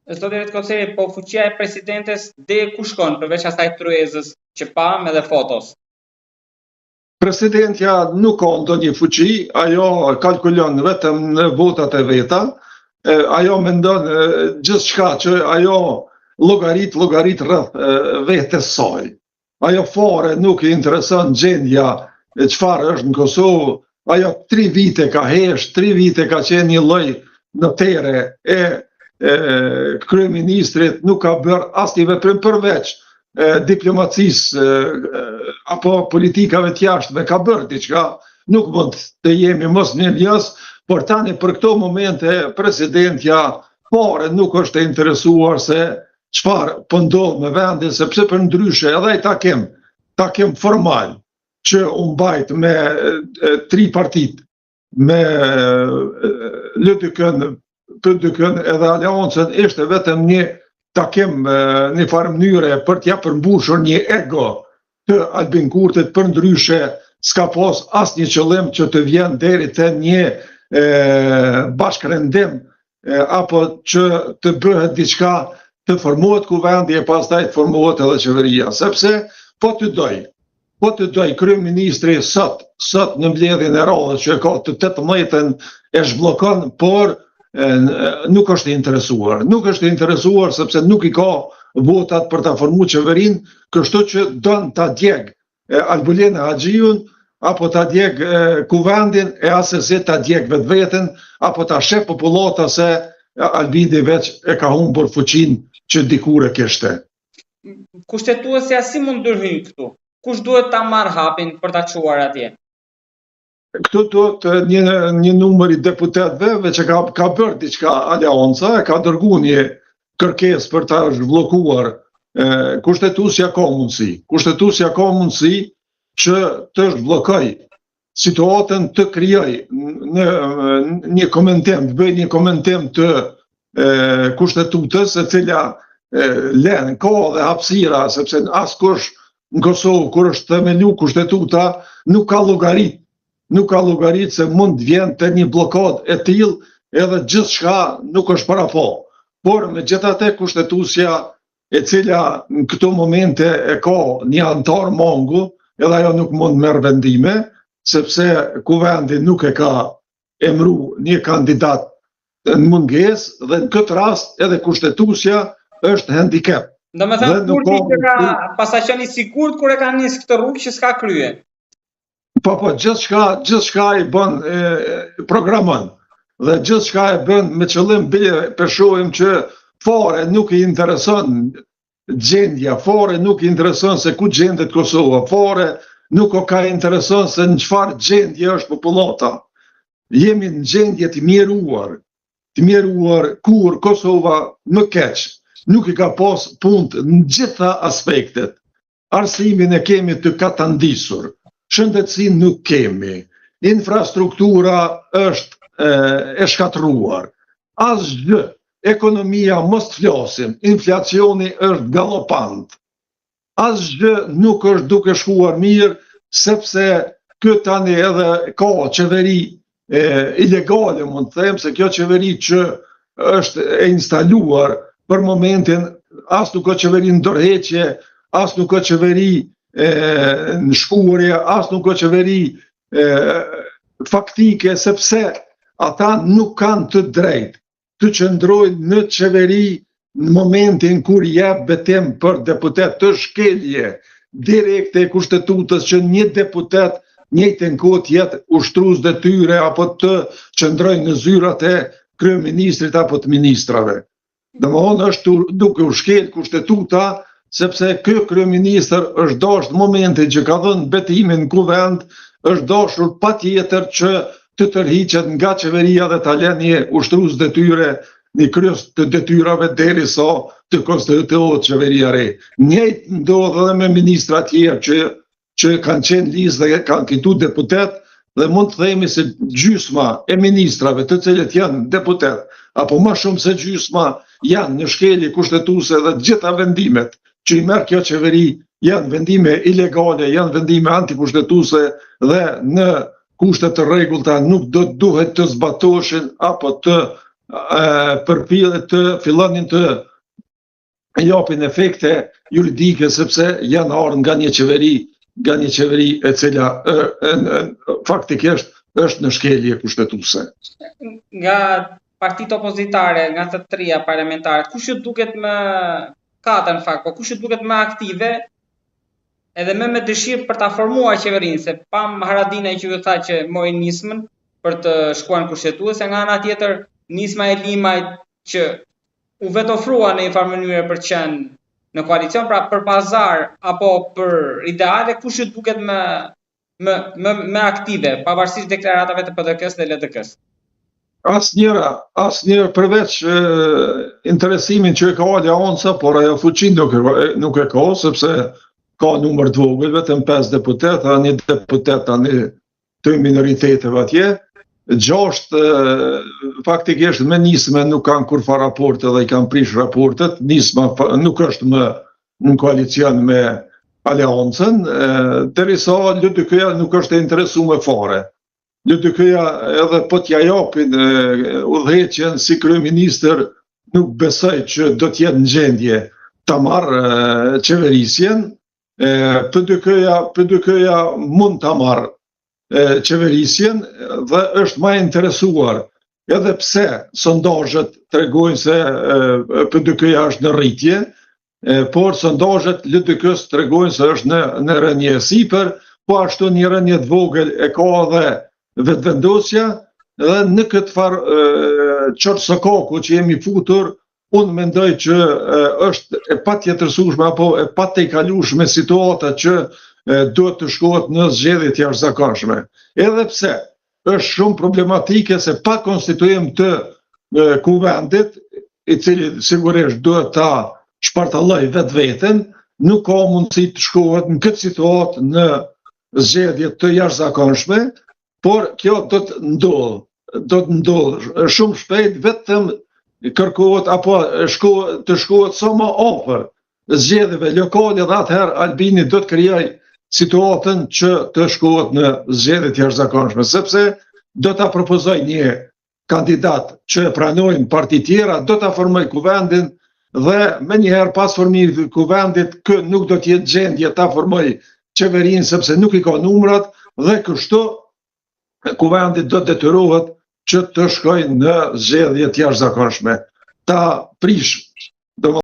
Zotërit Koceri, po fuqia e presidentes deri ku shkon, përveç asaj tryezës që pam edhe fotos? Presidentja nuk ka ndonjë fuqi, ajo kalkulon vetëm në votat e veta, ajo mendon gjithçka që ajo llogarit rreth vetes saj. Ajo fare nuk i intereson gjendja çfarë është në Kosovë. Ajo 3 vite ka hesh, 3 vite ka qenë një lloj notere e kryeministrit, nuk ka bërë asnjë veprim përveç diplomacisë apo politikave të jashtme, ka bërë diçka, nuk mund të jemi mos njëjës, por tani për këto momente presidentja fare nuk është e interesuar se çfarë po ndodh me vendin, sepse për ndryshe edhe ai takim formal që u mbajt me 3 partit, me LDK-n, PDK-n edhe Aleancën, ishte vetëm një takim në farë mënyre për t'ja përmbushur një ego të Albin Kurtit, për ndryshe s'ka pas asnjë qëllim që të vjen deri te një bashkërendim apo që të bëhet diçka, të formohet kuvendi e pastaj të formohet edhe qeveria, sepse po të doj kryeministri sot në mbledhjen e radhës që ka të 18-ën e zhbllokon, por nuk është i interesuar sepse nuk i ka votat për ta formuar qeverinë, kështu që don ta djeg Albulena Haxhiun apo ta djeg kuvendin e asesi ta djeg vetveten apo ta sheh popullata se Albini veç e ka humbur fuqinë që dikur e kishte. Kushtetuesja si mund ndërhyjë këtu? Kush duhet ta marrë hapin për ta çuar atje? Këtu duhet një numër i deputetëve që ka bërë diçka Aleanca, ka dërguar një kërkesë për ta zhbllokuar. Kushtetuesja ka mundësi që të zhbllokoj situatën, të krijoj një komentim, të bëj një komentim të kushtetutës, e cila lën kohë dhe hapësira, sepse askush në Kosovë kur është themelu kushtetuta nuk ka llogarit se mund të vjen te një bllokadë e tillë edhe gjithçka nuk është parafo. Por megjithatë kushtetuesja, e cila në këto momente e ka një antar mangu, edhe ajo nuk mund merr vendime, sepse kuvendi nuk e ka emëruar një kandidat në mungesë, dhe në këtë rast edhe kushtetuesja është handicap. Domethënë Kurti që ka pasaqen i sigurt kur e ka nis këtë rrugë që s'ka krye. Po, gjithçka i bën programon. Dhe gjithçka e bën me qëllim për shohim që fare nuk i intereson gjendja, fare nuk i intereson se ku gjendet Kosova, fare nuk ka intereson se në çfarë gjendje është popullata. Jemi në gjendje të mjeruar kur Kosova më keq nuk i ka pas punë në gjitha aspektet. Arsimin e kemi të katandisur, shëndetësinë nuk kemi, infrastruktura është e shkatruar, asgjë, ekonomia mos të flasim, inflacioni është galopant, asgjë nuk është duke shkuar mirë, sepse këtë tani edhe ka qeveri ilegale, mund të them, se kjo qeveri që është e instaluar për momentin, as nuk ka qeveri në dorëheqje, as nuk ka qeveri në shkurje, as nuk ka qeveri faktike, sepse ata nuk kanë të drejtë të qëndrojnë në qeveri në momentin kur jep betim për deputet të shkelje direkte e kushtetutës që një deputet njëjtën kohë të jetë ushtrues detyre apo të qëndrojnë në zyrat e kryeministrit apo të ministrave. Domthonë është duke u shkel kushtetuta, sepse ky kryeministër është dashur në momentin që ka dhënë betimin në kuvend, është dashur patjetër që të tërhiqet nga qeveria dhe ta lënë një ushtrues detyre në kryes të detyrave derisa të konstituohet qeveria re. Njëjtë ndodh edhe me ministra të tjerë që kanë qenë listë dhe kanë fitu deputet, dhe mund të themi se gjysma e ministrave të cilët janë deputet, apo më shumë se gjysma janë në shkelje kushtetuese, dhe gjitha vendimet që i merr kjo qeveri janë vendime ilegale, janë vendime antikushtetuese dhe në kushte të rregullta nuk do duhet të zbatoheshin apo të përpillet të fillonin të japin efekte juridike sepse janë ardhur nga një qeveri e cila faktikisht është në shkelje kushtetuese. Nga partitë opozitare, nga të trija parlamentare, kush ju duket më katër në fakt, po kush ju duket më aktive edhe me dëshirë për ta formuar qeverinë, se pam Haradinaj që ju tha që mori nismën për të shkuar në kushtetuese, nga ana tjetër nisma e Limajt që u vetë ofrua në një farë mënyrë për të qenë në koalicion, pra për pazar apo për ideale, kush ju duket më aktive, pavarësisht deklaratave të PDK-s dhe LDK-s? Asnjëra përveç interesimin që e ka Aleanca, por ajo fuqinë nuk e ka, sepse ka numër të vogël, vetëm 5 deputet, një deputet tani të minoriteteve atje. 6 faktikisht me nisme nuk kanë kurfa raporte dhe i kanë prish raportet. Nisma nuk është më në koalicion me Aleancën, derisa LDK-ja nuk është e interesuar fare. LDK-ja edhe po t'ja japin udhëheqjen si kryeministër, nuk besoj që do t'jetë në gjendje ta marrë qeverisjen. PDK-ja mund ta marrë qeverisjen dhe është më interesuar, edhe pse sondazhet tregojnë se PDK-ja është në rritje, por sondazhet LDK-s tregojnë se është në rënje sipër, po ashtu një rënje të vogël e ka edhe vetëvendosja, dhe në këtë farë qorsokaku që jemi futur, unë mendoj që është e patjetërsueshme apo e patejkalueshme situata që duhet të shkohet në zgjedhje të jashtëzakonshme. Edhe pse është shumë problematike se pa konstituim të kuvendit, i cili sigurisht duhet ta shpartalloj vetveten, nuk ka mundësi të shkohet në këtë situatë në zgjedhje të jashtëzakonshme, por kjo do të ndodhë shumë shpejt, vetëm kërkohet apo të shkohet sa më afër zgjedhjeve lokale, dhe atëherë Albini do të krijojë situatën që të shkohet në zgjedhje të jashtëzakonshme, sepse do ta propozoj një kandidat që e pranojnë parti tjera, do ta formoj kuvendin dhe me njëherë pas formimit të kuvendit nuk do të jetë gjendje ta formoj qeverinë sepse nuk i ka numrat, dhe kështu kuvendit do të detyrohet që të shkojnë në zgjedhje të jashtëzakonshme. Ta prish